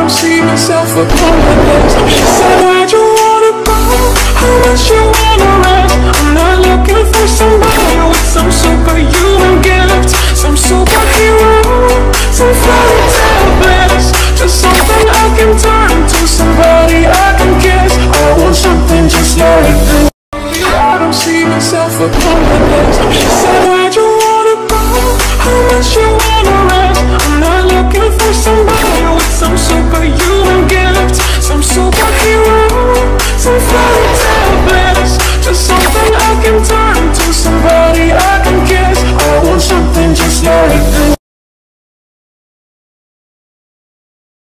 don't see myself upon the list. She said, where'd you wanna go? How much you wanna rent? I'm not looking for somebody with some superhuman gift, some superhero, some fairy tale bliss. Just something I can turn to, somebody I can kiss. I want something just like this. I don't see myself upon the list. She said, where'd you wanna go? How much you wanna rent? I'm not looking for somebody with some superhuman gift, some superhero, some fairy tale bliss. Just something I can turn to, somebody I can kiss. I want something just like this.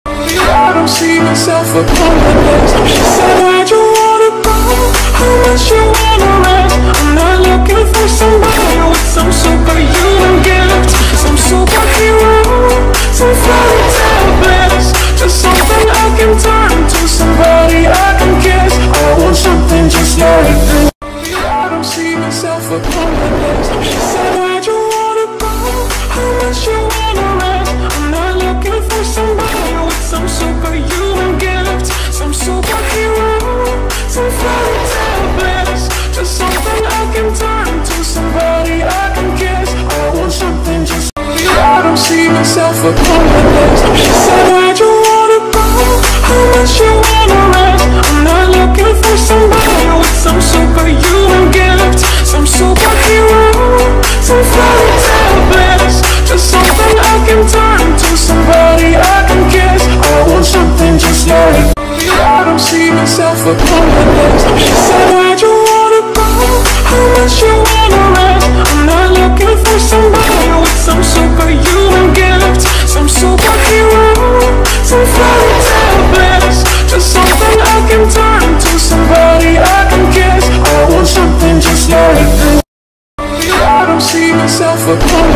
I don't see myself upon the list. She said, where'd you wanna go? How much you wanna rent? I'm not looking for somebody with some superhuman gift, some superhero, some fairy tale bliss. Just something I can turn to, somebody I can kiss. I want something just like this. I don't see myself upon the list. She said, where'd you wanna go? How much you wanna rent? I'm not looking for somebody with some superhuman gift, some superhero, some fairy tale bliss. Just something I can turn to, somebody I can kiss. I want something just like this. I don't see myself upon the list. She said, where'd you wanna go? How much you wanna rent? I'm not looking for somebody with some superhuman gift, some superhero, some fairy tale bliss. Just something I can turn to, somebody I can kiss. I want something just like this. I don't see myself upon the list. She said, where'd you wanna go? How much you wanna rent? I'm not looking for somebody with some superhuman gift, some superhero, some fairy tale bliss. Just something I can turn to, somebody I can kiss. I want something just like this. I don't see myself upon